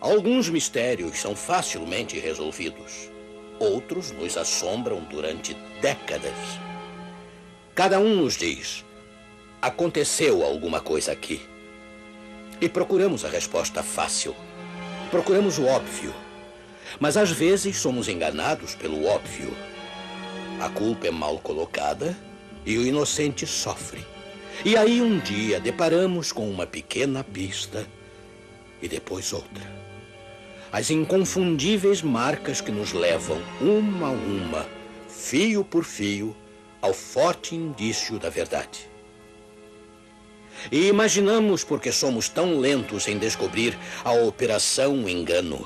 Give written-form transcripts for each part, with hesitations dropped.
Alguns mistérios são facilmente resolvidos. Outros nos assombram durante décadas. Cada um nos diz: aconteceu alguma coisa aqui. E procuramos a resposta fácil. Procuramos o óbvio. Mas às vezes somos enganados pelo óbvio. A culpa é mal colocada e o inocente sofre. E aí um dia deparamos com uma pequena pista e depois outra. As inconfundíveis marcas que nos levam, uma a uma, fio por fio, ao forte indício da verdade. E imaginamos, porque somos tão lentos em descobrir a operação engano,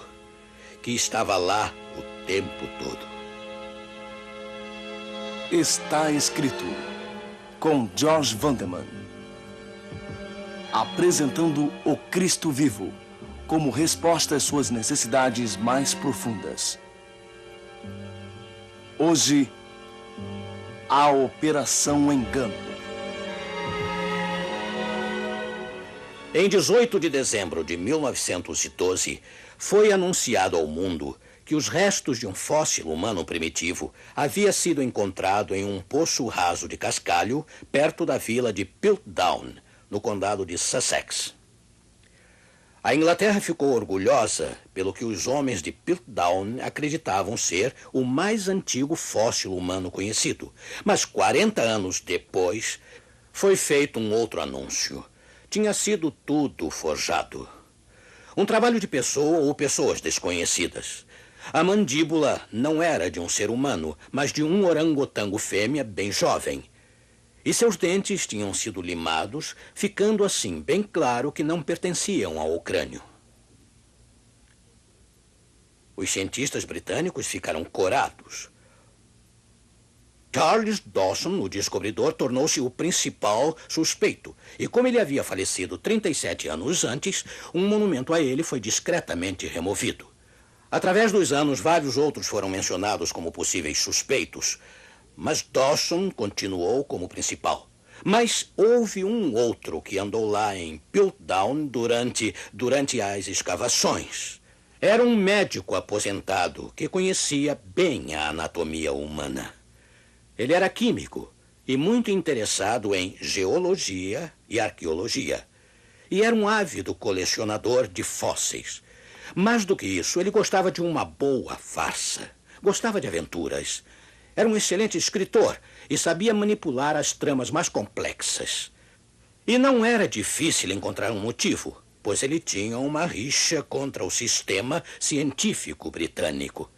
que estava lá o tempo todo. Está escrito, com George Vandeman, apresentando o Cristo vivo como resposta às suas necessidades mais profundas. Hoje, a Operação Engano. Em 18 de dezembro de 1912, foi anunciado ao mundo que os restos de um fóssil humano primitivo havia sido encontrado em um poço raso de cascalho perto da vila de Piltdown, no condado de Sussex. A Inglaterra ficou orgulhosa pelo que os homens de Piltdown acreditavam ser o mais antigo fóssil humano conhecido. Mas 40 anos depois, foi feito um outro anúncio. Tinha sido tudo forjado. Um trabalho de pessoa ou pessoas desconhecidas. A mandíbula não era de um ser humano, mas de um orangotango fêmea bem jovem. E seus dentes tinham sido limados, ficando assim bem claro que não pertenciam ao crânio. Os cientistas britânicos ficaram corados. Charles Dawson, o descobridor, tornou-se o principal suspeito. E como ele havia falecido 37 anos antes, um monumento a ele foi discretamente removido. Através dos anos, vários outros foram mencionados como possíveis suspeitos, mas Dawson continuou como principal. Mas houve um outro que andou lá em Piltdown durante as escavações. Era um médico aposentado que conhecia bem a anatomia humana. Ele era químico e muito interessado em geologia e arqueologia. E era um ávido colecionador de fósseis. Mais do que isso, ele gostava de uma boa farsa. Gostava de aventuras. Era um excelente escritor e sabia manipular as tramas mais complexas. E não era difícil encontrar um motivo, pois ele tinha uma rixa contra o sistema científico britânico.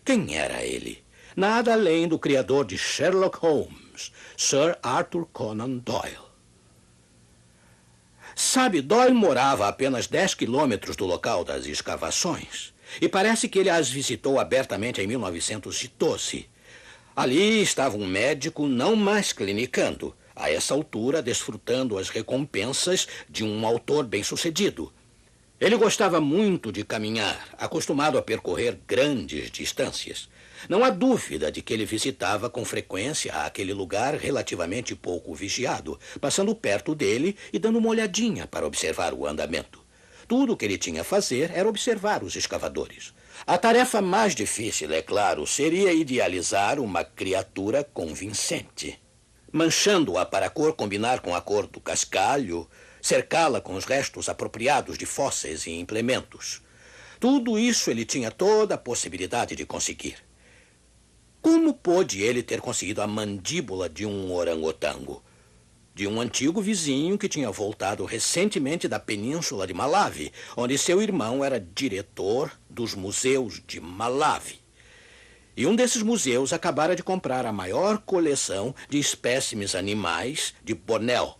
Quem era ele? Nada além do criador de Sherlock Holmes, Sir Arthur Conan Doyle. Sabe, Doyle morava a apenas 10 quilômetros do local das escavações. E parece que ele as visitou abertamente em 1912. Ali estava um médico não mais clinicando, a essa altura desfrutando as recompensas de um autor bem-sucedido. Ele gostava muito de caminhar, acostumado a percorrer grandes distâncias. Não há dúvida de que ele visitava com frequência aquele lugar relativamente pouco vigiado, passando perto dele e dando uma olhadinha para observar o andamento. Tudo o que ele tinha a fazer era observar os escavadores. A tarefa mais difícil, é claro, seria idealizar uma criatura convincente. Manchando-a para a cor combinar com a cor do cascalho, cercá-la com os restos apropriados de fósseis e implementos. Tudo isso ele tinha toda a possibilidade de conseguir. Como pôde ele ter conseguido a mandíbula de um orangotango? De um antigo vizinho que tinha voltado recentemente da península de Malawi, onde seu irmão era diretor dos museus de Malawi. E um desses museus acabara de comprar a maior coleção de espécimes animais de Bornéu.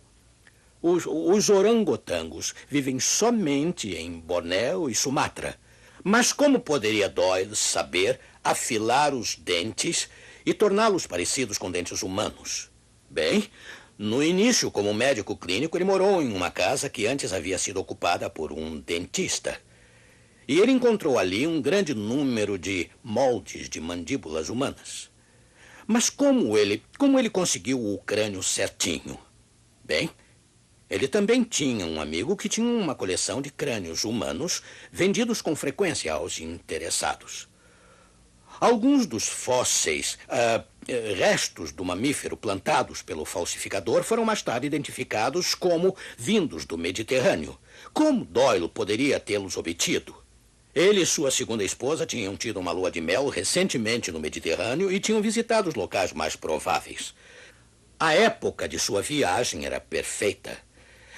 Os orangotangos vivem somente em Bornéu e Sumatra. Mas como poderia Doyle saber afilar os dentes e torná-los parecidos com dentes humanos? Bem, no início, como médico clínico, ele morou em uma casa que antes havia sido ocupada por um dentista. E ele encontrou ali um grande número de moldes de mandíbulas humanas. Mas como ele conseguiu o crânio certinho? Bem, Ele também tinha um amigo que tinha uma coleção de crânios humanos vendidos com frequência aos interessados. Alguns dos fósseis, restos do mamífero plantados pelo falsificador, foram mais tarde identificados como vindos do Mediterrâneo. Como Doyle poderia tê-los obtido? Ele e sua segunda esposa tinham tido uma lua de mel recentemente no Mediterrâneo e tinham visitado os locais mais prováveis. A época de sua viagem era perfeita.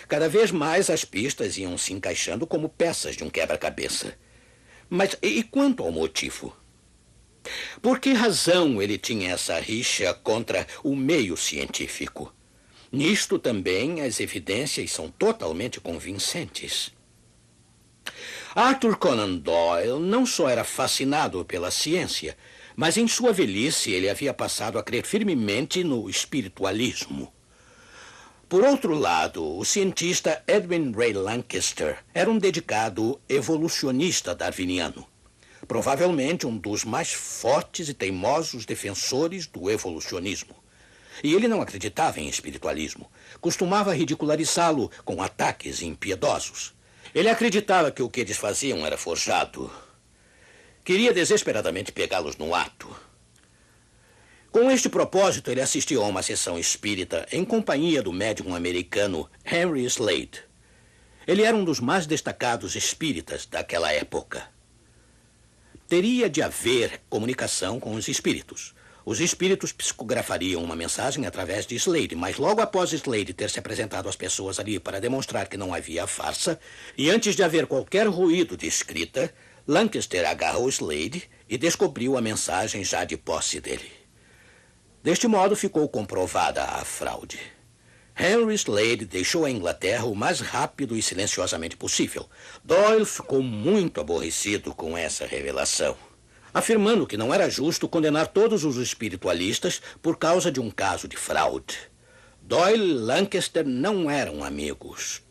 Cada vez mais as pistas iam se encaixando como peças de um quebra-cabeça. Mas e quanto ao motivo? Por que razão ele tinha essa rixa contra o meio científico? Nisto também as evidências são totalmente convincentes. Arthur Conan Doyle não só era fascinado pela ciência, mas em sua velhice ele havia passado a crer firmemente no espiritualismo. Por outro lado, o cientista Edwin Ray Lankester era um dedicado evolucionista darwiniano. Provavelmente um dos mais fortes e teimosos defensores do evolucionismo. E ele não acreditava em espiritualismo. Costumava ridicularizá-lo com ataques impiedosos. Ele acreditava que o que eles faziam era forjado. Queria desesperadamente pegá-los no ato. Com este propósito, ele assistiu a uma sessão espírita em companhia do médium americano Henry Slade. Ele era um dos mais destacados espíritas daquela época. Teria de haver comunicação com os espíritos. Os espíritos psicografariam uma mensagem através de Slade, mas logo após Slade ter se apresentado às pessoas ali para demonstrar que não havia farsa, e antes de haver qualquer ruído de escrita, Lancaster agarrou Slade e descobriu a mensagem já de posse dele. Deste modo ficou comprovada a fraude. Henry Slade deixou a Inglaterra o mais rápido e silenciosamente possível. Doyle ficou muito aborrecido com essa revelação, afirmando que não era justo condenar todos os espiritualistas por causa de um caso de fraude. Doyle e Lancaster não eram amigos.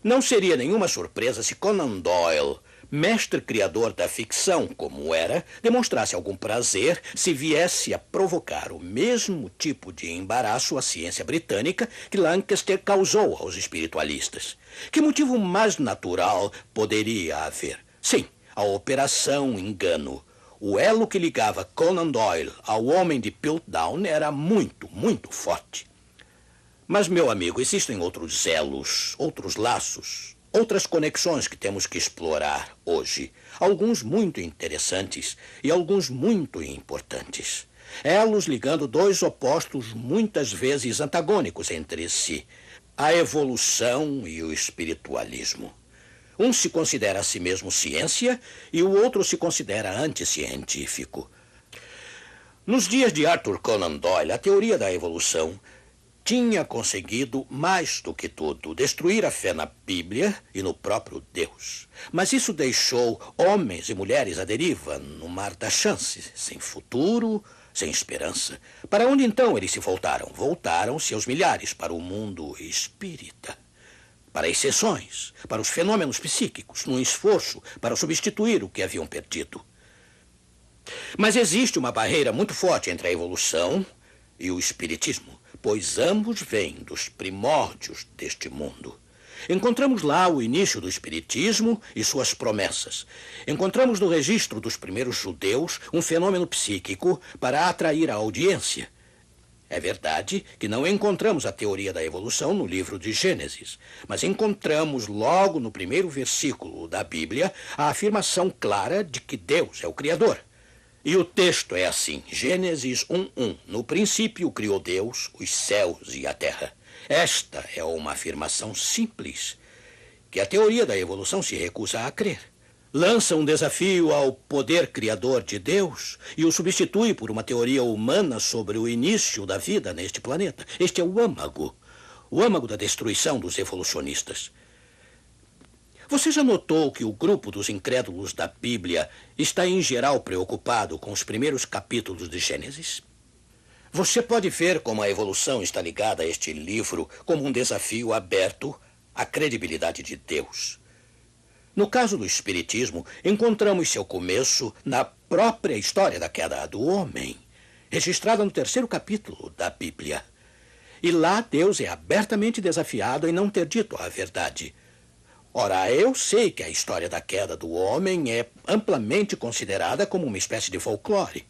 Não seria nenhuma surpresa se Conan Doyle, mestre criador da ficção como era, demonstrasse algum prazer se viesse a provocar o mesmo tipo de embaraço à ciência britânica que Lancaster causou aos espiritualistas. Que motivo mais natural poderia haver? Sim, a Operação Engano. O elo que ligava Conan Doyle ao homem de Piltdown era muito, muito forte. Mas, meu amigo, existem outros elos, outros laços, outras conexões que temos que explorar hoje. Alguns muito interessantes e alguns muito importantes. Elos ligando dois opostos muitas vezes antagônicos entre si. A evolução e o espiritualismo. Um se considera a si mesmo ciência e o outro se considera anticientífico. Nos dias de Arthur Conan Doyle, a teoria da evolução tinha conseguido, mais do que tudo, destruir a fé na Bíblia e no próprio Deus. Mas isso deixou homens e mulheres à deriva, no mar da chance, sem futuro, sem esperança. Para onde então eles se voltaram? Voltaram-se aos milhares para o mundo espírita. Para as sessões, para os fenômenos psíquicos, num esforço para substituir o que haviam perdido. Mas existe uma barreira muito forte entre a evolução e o espiritismo, pois ambos vêm dos primórdios deste mundo. Encontramos lá o início do espiritismo e suas promessas. Encontramos no registro dos primeiros judeus um fenômeno psíquico para atrair a audiência. É verdade que não encontramos a teoria da evolução no livro de Gênesis, mas encontramos logo no primeiro versículo da Bíblia a afirmação clara de que Deus é o Criador. E o texto é assim, Gênesis 1:1. No princípio criou Deus os céus e a terra. Esta é uma afirmação simples, que a teoria da evolução se recusa a crer. Lança um desafio ao poder criador de Deus e o substitui por uma teoria humana sobre o início da vida neste planeta. Este é o âmago da destruição dos evolucionistas. Você já notou que o grupo dos incrédulos da Bíblia está em geral preocupado com os primeiros capítulos de Gênesis? Você pode ver como a evolução está ligada a este livro como um desafio aberto à credibilidade de Deus. No caso do Espiritismo, encontramos seu começo na própria história da queda do homem, registrada no 3º capítulo da Bíblia. E lá Deus é abertamente desafiado em não ter dito a verdade. Ora, eu sei que a história da queda do homem é amplamente considerada como uma espécie de folclore.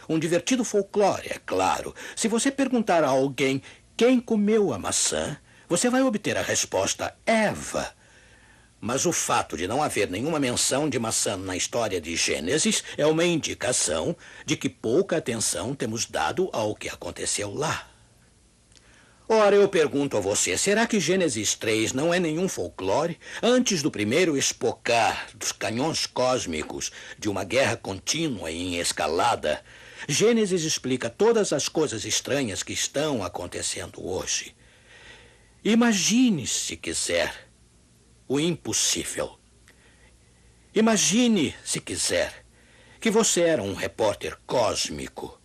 Um divertido folclore, é claro. Se você perguntar a alguém quem comeu a maçã, você vai obter a resposta Eva. Mas o fato de não haver nenhuma menção de maçã na história de Gênesis é uma indicação de que pouca atenção temos dado ao que aconteceu lá. Ora, eu pergunto a você, será que Gênesis 3 não é nenhum folclore? Antes do primeiro espocar dos canhões cósmicos de uma guerra contínua e em escalada, Gênesis explica todas as coisas estranhas que estão acontecendo hoje. Imagine, se quiser, o impossível. Imagine, se quiser, que você era um repórter cósmico,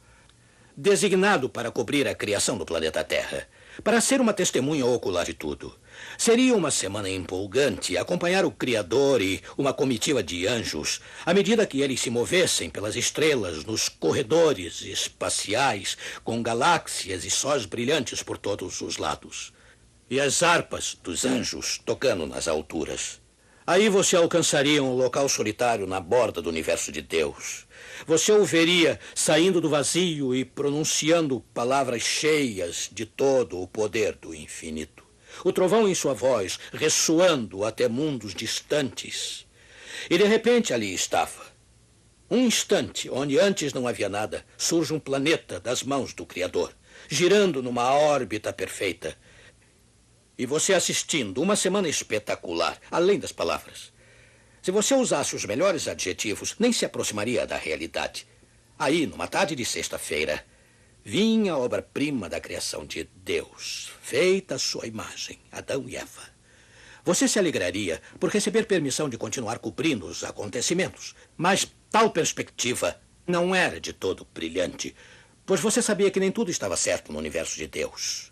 designado para cobrir a criação do planeta Terra, para ser uma testemunha ocular de tudo. Seria uma semana empolgante acompanhar o Criador e uma comitiva de anjos à medida que eles se movessem pelas estrelas nos corredores espaciais com galáxias e sóis brilhantes por todos os lados. E as harpas dos anjos tocando nas alturas. Aí você alcançaria um local solitário na borda do universo de Deus. Você o veria saindo do vazio e pronunciando palavras cheias de todo o poder do infinito. O trovão em sua voz ressoando até mundos distantes. E de repente ali estava. Um instante, onde antes não havia nada, surge um planeta das mãos do Criador, girando numa órbita perfeita. E você assistindo uma semana espetacular, além das palavras. Se você usasse os melhores adjetivos, nem se aproximaria da realidade. Aí, numa tarde de sexta-feira, vinha a obra-prima da criação de Deus, feita à sua imagem, Adão e Eva. Você se alegraria por receber permissão de continuar cobrindo os acontecimentos, mas tal perspectiva não era de todo brilhante, pois você sabia que nem tudo estava certo no universo de Deus.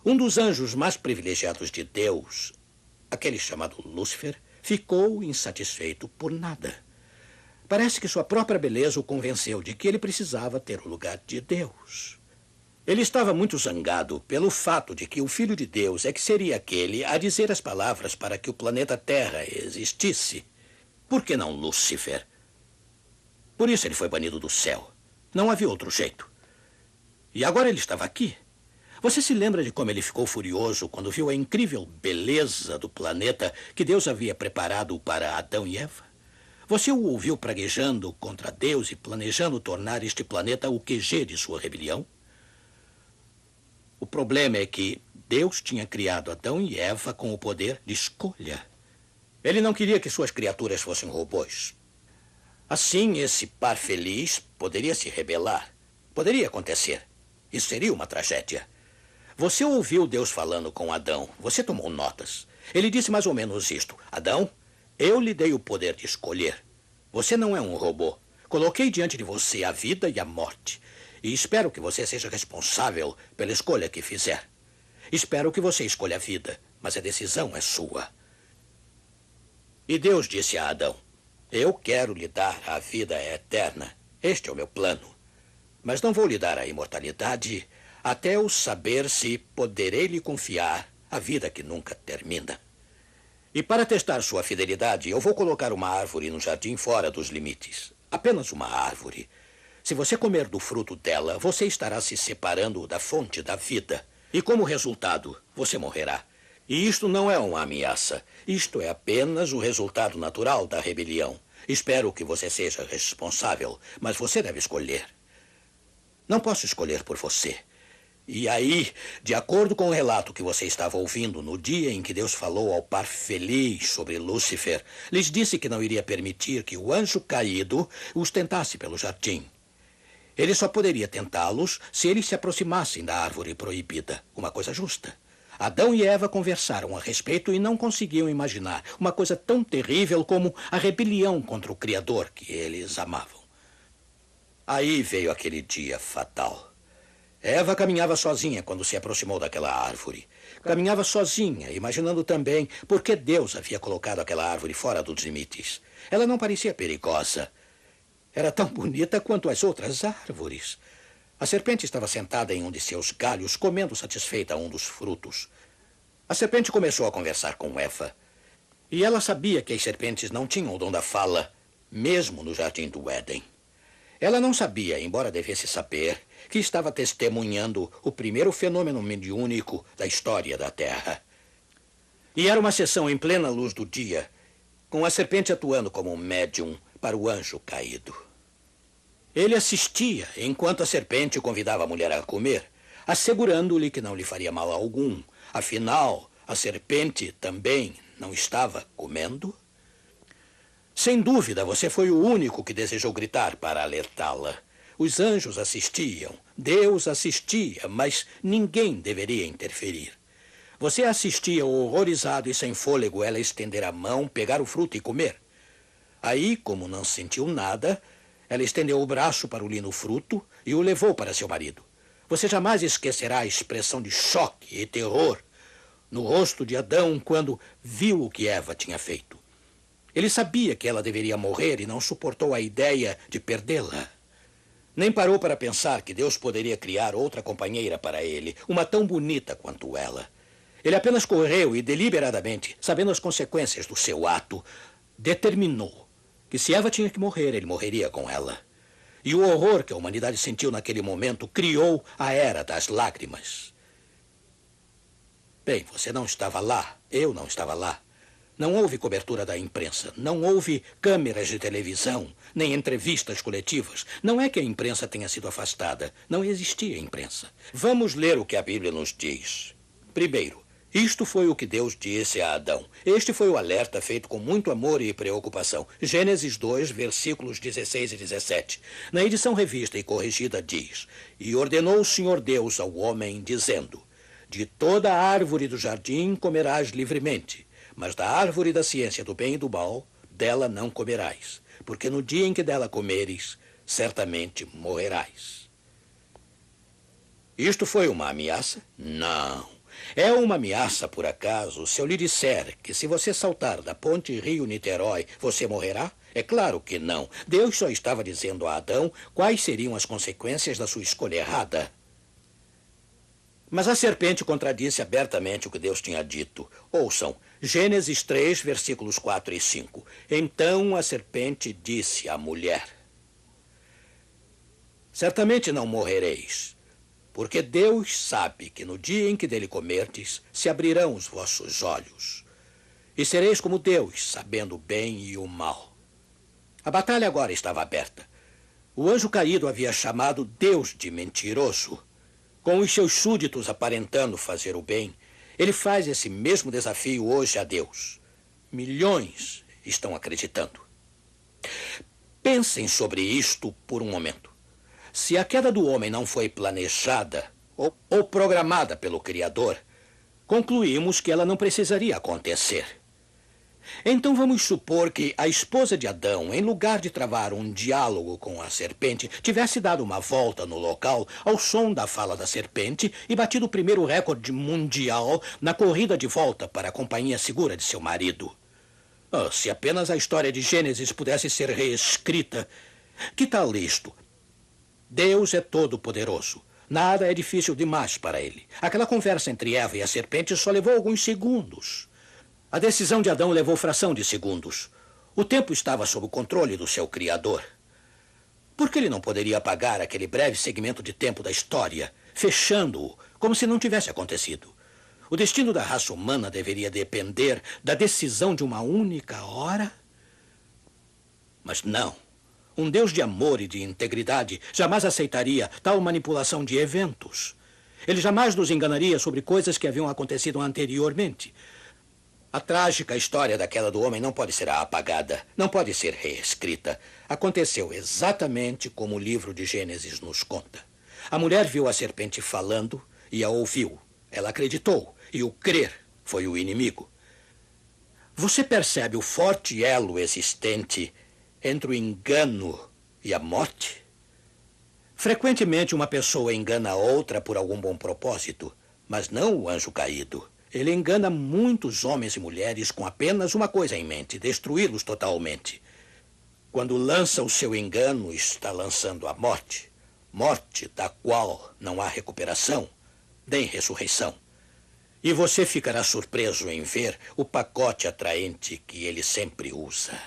Um dos anjos mais privilegiados de Deus, aquele chamado Lúcifer, ficou insatisfeito por nada. Parece que sua própria beleza o convenceu de que ele precisava ter o lugar de Deus. Ele estava muito zangado pelo fato de que o Filho de Deus é que seria aquele a dizer as palavras para que o planeta Terra existisse. Por que não Lúcifer? Por isso ele foi banido do céu. Não havia outro jeito. E agora ele estava aqui. Você se lembra de como ele ficou furioso quando viu a incrível beleza do planeta que Deus havia preparado para Adão e Eva? Você o ouviu praguejando contra Deus e planejando tornar este planeta o QG de sua rebelião? O problema é que Deus tinha criado Adão e Eva com o poder de escolha. Ele não queria que suas criaturas fossem robôs. Assim, esse par feliz poderia se rebelar. Poderia acontecer. Isso seria uma tragédia. Você ouviu Deus falando com Adão. Você tomou notas. Ele disse mais ou menos isto. Adão, eu lhe dei o poder de escolher. Você não é um robô. Coloquei diante de você a vida e a morte. E espero que você seja responsável pela escolha que fizer. Espero que você escolha a vida, mas a decisão é sua. E Deus disse a Adão, eu quero lhe dar a vida eterna. Este é o meu plano. Mas não vou lhe dar a imortalidade até eu saber se poderei lhe confiar a vida que nunca termina. E para testar sua fidelidade, eu vou colocar uma árvore no jardim fora dos limites. Apenas uma árvore. Se você comer do fruto dela, você estará se separando da fonte da vida. E como resultado, você morrerá. E isto não é uma ameaça. Isto é apenas o resultado natural da rebelião. Espero que você seja responsável, mas você deve escolher. Não posso escolher por você. E aí, de acordo com o relato que você estava ouvindo no dia em que Deus falou ao par feliz sobre Lúcifer, lhes disse que não iria permitir que o anjo caído os tentasse pelo jardim. Ele só poderia tentá-los se eles se aproximassem da árvore proibida, uma coisa justa. Adão e Eva conversaram a respeito e não conseguiam imaginar uma coisa tão terrível como a rebelião contra o Criador que eles amavam. Aí veio aquele dia fatal. Eva caminhava sozinha quando se aproximou daquela árvore. Caminhava sozinha, imaginando também por que Deus havia colocado aquela árvore fora dos limites. Ela não parecia perigosa. Era tão bonita quanto as outras árvores. A serpente estava sentada em um de seus galhos, comendo satisfeita um dos frutos. A serpente começou a conversar com Eva. E ela sabia que as serpentes não tinham o dom da fala, mesmo no jardim do Éden. Ela não sabia, embora devesse saber, que estava testemunhando o primeiro fenômeno mediúnico da história da Terra. E era uma sessão em plena luz do dia, com a serpente atuando como um médium para o anjo caído. Ele assistia enquanto a serpente convidava a mulher a comer, assegurando-lhe que não lhe faria mal algum. Afinal, a serpente também não estava comendo? Sem dúvida, você foi o único que desejou gritar para alertá-la. Os anjos assistiam, Deus assistia, mas ninguém deveria interferir. Você assistia horrorizado e sem fôlego ela estender a mão, pegar o fruto e comer. Aí, como não sentiu nada, ela estendeu o braço para o lino fruto e o levou para seu marido. Você jamais esquecerá a expressão de choque e terror no rosto de Adão quando viu o que Eva tinha feito. Ele sabia que ela deveria morrer e não suportou a ideia de perdê-la. Nem parou para pensar que Deus poderia criar outra companheira para ele, uma tão bonita quanto ela. Ele apenas correu e, deliberadamente, sabendo as consequências do seu ato, determinou que se Eva tinha que morrer, ele morreria com ela. E o horror que a humanidade sentiu naquele momento criou a Era das Lágrimas. Bem, você não estava lá, eu não estava lá. Não houve cobertura da imprensa, não houve câmeras de televisão, nem entrevistas coletivas. Não é que a imprensa tenha sido afastada, não existia imprensa. Vamos ler o que a Bíblia nos diz. Primeiro, isto foi o que Deus disse a Adão. Este foi o alerta feito com muito amor e preocupação. Gênesis 2, versículos 16 e 17. Na edição revista e corrigida diz: E ordenou o Senhor Deus ao homem, dizendo: De toda a árvore do jardim comerás livremente, mas da árvore da ciência do bem e do mal, dela não comerás, porque no dia em que dela comeres, certamente morrerás. Isto foi uma ameaça? Não. É uma ameaça, por acaso, se eu lhe disser que se você saltar da ponte Rio-Niterói, você morrerá? É claro que não. Deus só estava dizendo a Adão quais seriam as consequências da sua escolha errada. Mas a serpente contradisse abertamente o que Deus tinha dito. Ouçam, Gênesis 3, versículos 4 e 5. Então a serpente disse à mulher: Certamente não morrereis, porque Deus sabe que no dia em que dele comerdes, se abrirão os vossos olhos, e sereis como Deus, sabendo o bem e o mal. A batalha agora estava aberta. O anjo caído havia chamado Deus de mentiroso. Com os seus súditos aparentando fazer o bem, ele faz esse mesmo desafio hoje a Deus. Milhões estão acreditando. Pensem sobre isto por um momento. Se a queda do homem não foi planejada ou programada pelo Criador, concluímos que ela não precisaria acontecer. Então vamos supor que a esposa de Adão, em lugar de travar um diálogo com a serpente, tivesse dado uma volta no local ao som da fala da serpente e batido o primeiro recorde mundial na corrida de volta para a companhia segura de seu marido. Se apenas a história de Gênesis pudesse ser reescrita. Que tal isto? Deus é todo-poderoso. Nada é difícil demais para ele. Aquela conversa entre Eva e a serpente só levou alguns segundos. A decisão de Adão levou fração de segundos. O tempo estava sob o controle do seu Criador. Por que ele não poderia apagar aquele breve segmento de tempo da história, fechando-o como se não tivesse acontecido? O destino da raça humana deveria depender da decisão de uma única hora? Mas não. Um Deus de amor e de integridade jamais aceitaria tal manipulação de eventos. Ele jamais nos enganaria sobre coisas que haviam acontecido anteriormente. A trágica história da queda do homem não pode ser apagada, não pode ser reescrita. Aconteceu exatamente como o livro de Gênesis nos conta. A mulher viu a serpente falando e a ouviu. Ela acreditou, e o crer foi o inimigo. Você percebe o forte elo existente entre o engano e a morte? Frequentemente uma pessoa engana a outra por algum bom propósito, mas não o anjo caído. Ele engana muitos homens e mulheres com apenas uma coisa em mente: destruí-los totalmente. Quando lança o seu engano, está lançando a morte. morte da qual não há recuperação, nem ressurreição. E você ficará surpreso em ver o pacote atraente que ele sempre usa.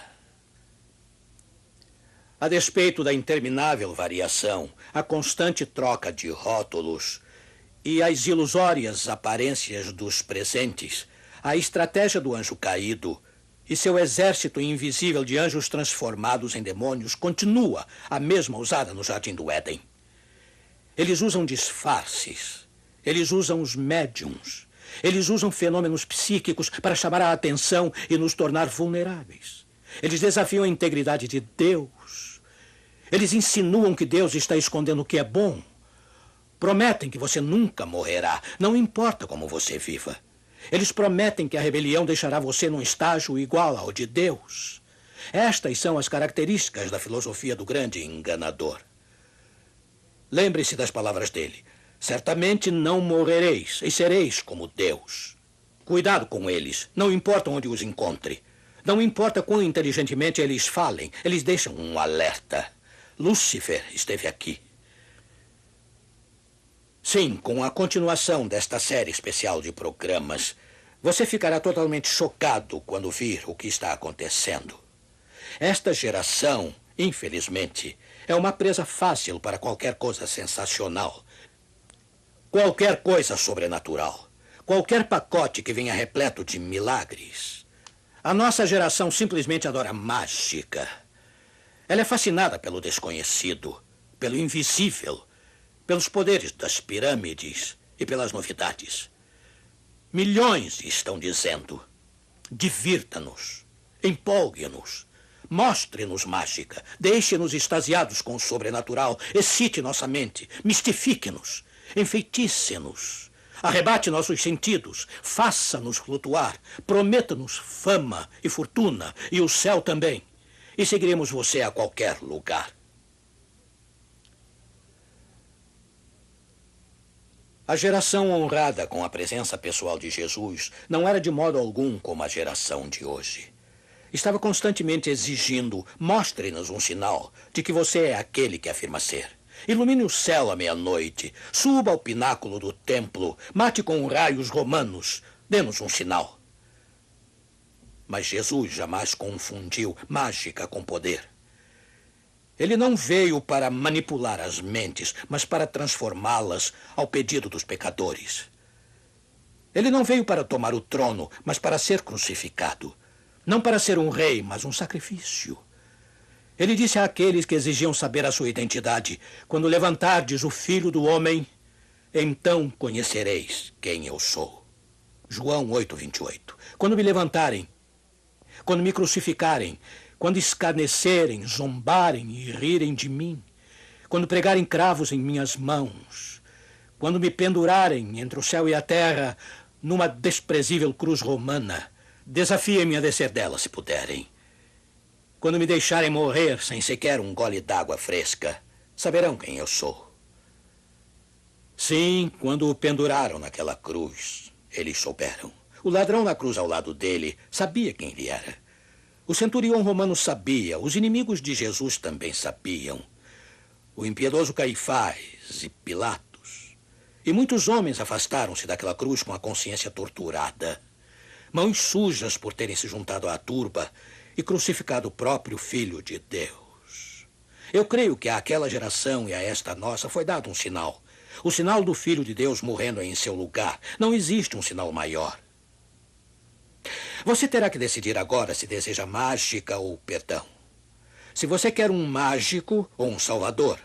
A despeito da interminável variação, a constante troca de rótulos e as ilusórias aparências dos presentes, a estratégia do anjo caído e seu exército invisível de anjos transformados em demônios continua a mesma usada no Jardim do Éden. Eles usam disfarces, eles usam os médiums, eles usam fenômenos psíquicos para chamar a atenção e nos tornar vulneráveis. Eles desafiam a integridade de Deus. Eles insinuam que Deus está escondendo o que é bom. Prometem que você nunca morrerá, não importa como você viva. Eles prometem que a rebelião deixará você num estágio igual ao de Deus. Estas são as características da filosofia do grande enganador. Lembre-se das palavras dele. Certamente não morrereis e sereis como Deus. Cuidado com eles, não importa onde os encontre. Não importa quão inteligentemente eles falem, eles deixam um alerta. Lúcifer esteve aqui. Sim, com a continuação desta série especial de programas, você ficará totalmente chocado quando vir o que está acontecendo. Esta geração, infelizmente, é uma presa fácil para qualquer coisa sensacional. Qualquer coisa sobrenatural. Qualquer pacote que venha repleto de milagres. A nossa geração simplesmente adora mágica. Ela é fascinada pelo desconhecido, pelo invisível, pelos poderes das pirâmides e pelas novidades. Milhões estão dizendo: divirta-nos, empolgue-nos, mostre-nos mágica, deixe-nos extasiados com o sobrenatural, excite nossa mente, mistifique-nos, enfeitice-nos, arrebate nossos sentidos, faça-nos flutuar, prometa-nos fama e fortuna e o céu também, e seguiremos você a qualquer lugar. A geração honrada com a presença pessoal de Jesus não era de modo algum como a geração de hoje. Estava constantemente exigindo: mostre-nos um sinal de que você é aquele que afirma ser. Ilumine o céu à meia-noite, suba ao pináculo do templo, mate com raios romanos, dê-nos um sinal. Mas Jesus jamais confundiu mágica com poder. Ele não veio para manipular as mentes, mas para transformá-las ao pedido dos pecadores. Ele não veio para tomar o trono, mas para ser crucificado. Não para ser um rei, mas um sacrifício. Ele disse àqueles que exigiam saber a sua identidade: quando levantardes o Filho do Homem, então conhecereis quem eu sou. João 8:28. Quando me levantarem, quando me crucificarem, quando escarnecerem, zombarem e rirem de mim, quando pregarem cravos em minhas mãos, quando me pendurarem entre o céu e a terra numa desprezível cruz romana, desafiem-me a descer dela se puderem. Quando me deixarem morrer sem sequer um gole d'água fresca, saberão quem eu sou. Sim, quando o penduraram naquela cruz, eles souberam. O ladrão na cruz ao lado dele sabia quem ele era. O centurião romano sabia, os inimigos de Jesus também sabiam. O impiedoso Caifás e Pilatos. E muitos homens afastaram-se daquela cruz com a consciência torturada. Mãos sujas por terem se juntado à turba e crucificado o próprio Filho de Deus. Eu creio que àquela geração e a esta nossa foi dado um sinal. O sinal do Filho de Deus morrendo em seu lugar. Não existe um sinal maior. Você terá que decidir agora se deseja mágica ou perdão. Se você quer um mágico ou um salvador,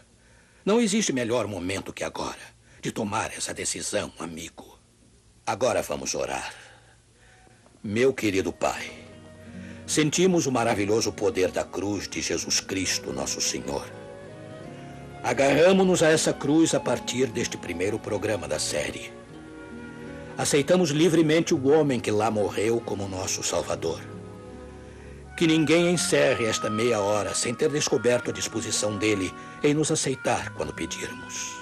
não existe melhor momento que agora de tomar essa decisão, amigo. Agora vamos orar. Meu querido Pai, sentimos o maravilhoso poder da cruz de Jesus Cristo, nosso Senhor. Agarramo-nos a essa cruz a partir deste primeiro programa da série. Aceitamos livremente o homem que lá morreu como nosso Salvador. Que ninguém encerre esta meia hora sem ter descoberto a disposição dele em nos aceitar quando pedirmos.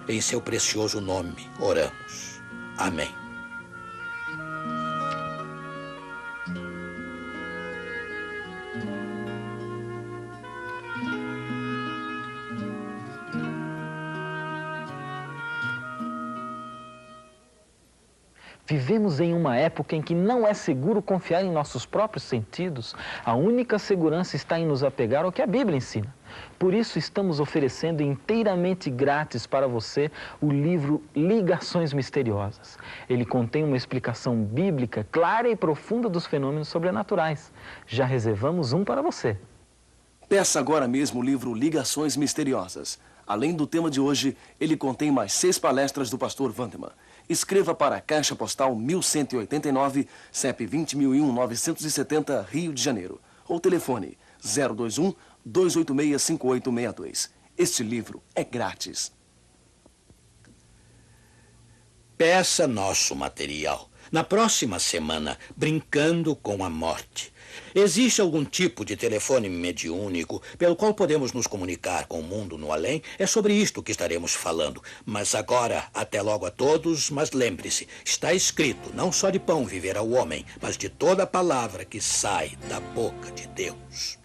Em seu precioso nome oramos. Amém. Vivemos em uma época em que não é seguro confiar em nossos próprios sentidos. A única segurança está em nos apegar ao que a Bíblia ensina. Por isso, estamos oferecendo inteiramente grátis para você o livro Ligações Misteriosas. Ele contém uma explicação bíblica clara e profunda dos fenômenos sobrenaturais. Já reservamos um para você. Peça agora mesmo o livro Ligações Misteriosas. Além do tema de hoje, ele contém mais 6 palestras do pastor Wanderman. Escreva para a Caixa Postal 1189, CEP 20.001-970, Rio de Janeiro. Ou telefone 021-286-5862. Este livro é grátis. Peça nosso material. Na próxima semana, Brincando com a Morte. Existe algum tipo de telefone mediúnico pelo qual podemos nos comunicar com o mundo no além? É sobre isto que estaremos falando. Mas agora, até logo a todos, mas lembre-se, está escrito, não só de pão viverá o homem, mas de toda palavra que sai da boca de Deus.